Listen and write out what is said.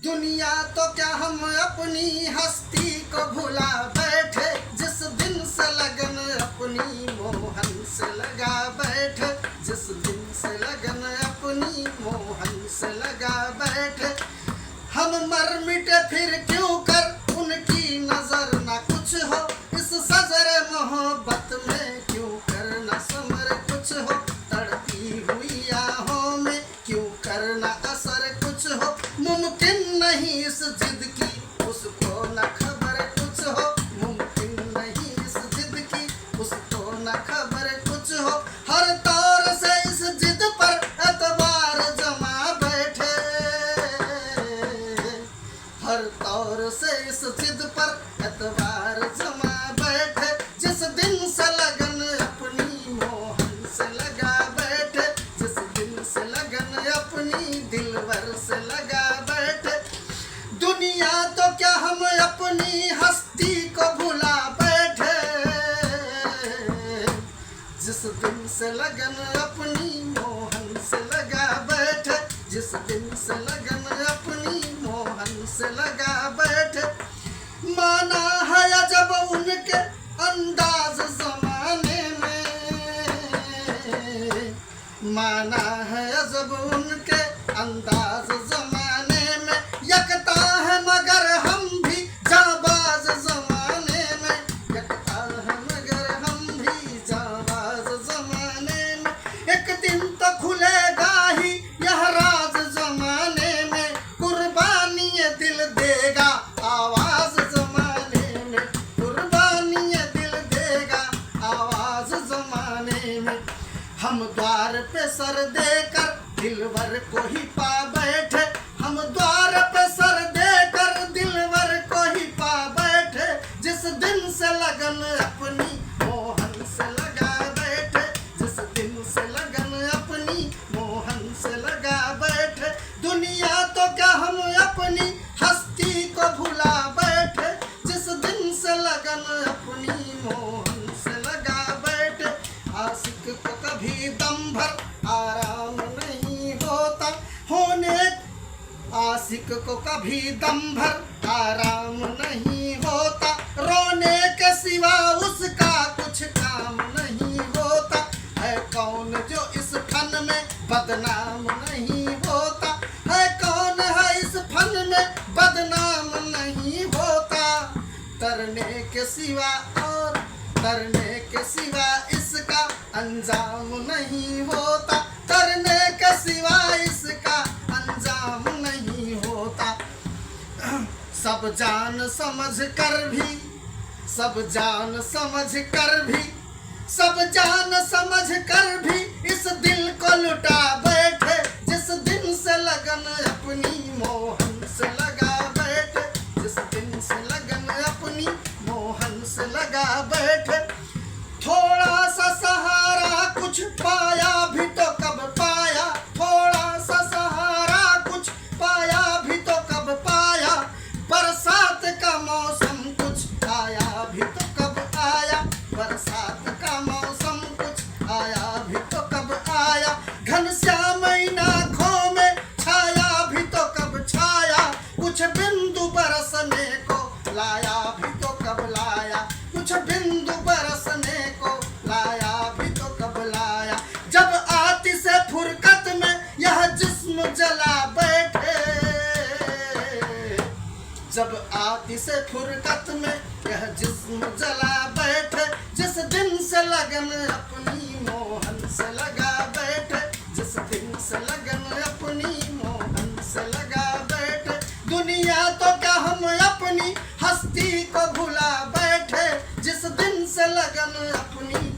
दुनिया तो क्या हम अपनी हस्ती को भुला बैठे, जिस दिन से लगन अपनी मोहन से लगा बैठे, जिस दिन से लगन अपनी मोहन से लगा बैठे। हम मर मिटे फिर क्यों कर उनकी नजर ना कुछ हो, इस सजर मोहब्बत में क्यों कर ना समर कुछ हो, तड़पी हुई आहों में क्यों कर ना असर कुछ हो। मुमकिन नहीं इस जिद की उसको न खबर कुछ हो, मुमकिन नहीं इस जिद की उसको न खबर कुछ हो। हर तौर से इस जिद पर एतबार जमा बैठे, हर तौर से इस जिद पर एतबार जमा बैठे। जिस दिन से लगन अपनी मोहन से लगा बैठे, जिस दिन से लगन अपनी दिलवर से लगा बैठे। दुनिया तो क्या हम अपनी हस्ती को भुला बैठे, जिस दिन से लगन अपनी मोहन से लगा बैठे, जिस दिन से लगन अपनी मोहन से लगा बैठे। माना है जब उनके अंदाज जमाने में, माना है जब उनके अंदाज जमाने में, यकता है मगर हम भी जाबाज जमाने में, यकता है मगर हम भी जाबाज जमाने में। एक दिन तो खुलेगा ही यह राज जमाने में, कुर्बानी दिल देगा आवाज जमाने में, कुर्बानी दिल देगा आवाज जमाने में। हम द्वार पे सर देकर दिलवर को ही पा बैठे, हम द्वार पे सर देकर दिलवर को ही पा बैठे। जिस दिन से लगन अपनी मोहन से लगा बैठे, जिस दिन से लगन अपनी मोहन से लगा बैठे। दुनिया तो क्या हम अपनी हस्ती को भुला बैठे, जिस दिन से लगन अपनी मोहन से लगा बैठे। आशिक को कभी दम भर आराम नहीं होता होने, आशिक को कभी दम भर आराम नहीं होता, रोने के सिवा उसका कुछ काम नहीं होता। है कौन जो इस फन में बदनाम नहीं होता, है कौन है इस फन में बदनाम नहीं होता। तरने के सिवा और तरने के सिवा इसका अंजाम नहीं होता, तरने के सिवा इसका अंजाम नहीं होता। सब जान समझ कर भी, सब जान समझ कर भी, सब जान समझ कर भी इस दिल को लुटा बैठे। जिस दिन से लगन अपनी मोहन से लगा बैठे, जिस दिन से लगन अपनी मोहन से लगा बैठे। थोड़ा सा सहारा कुछ पाया भी तो कब पाया, थोड़ा सा सहारा कुछ पाया भी तो कब पाया। बरसात का मौसम कुछ आया भी तो कब आया, बरसात का मौसम कुछ आया भी तो कब आया। घनश्याम इन आँखों में छाया भी तो कब छाया, कुछ बिंदु बरसने को लाया भी तो कब लाया, कुछ बिंदु बरसने को लाया भी तो कब लाया। जब आती से फुरकत में यह जिस्म जला बैठे, जब आती से फुरकत में यह जिस्म जला बैठे। जिस दिन से लगन अपनी मोहन से लगा बैठे, जिस दिन से लगन अपनी मोहन से लगा बैठे। दुनिया तो क्या हम अपनी हस्ती को भुला बैठे, जिस दिन से लगन अपनी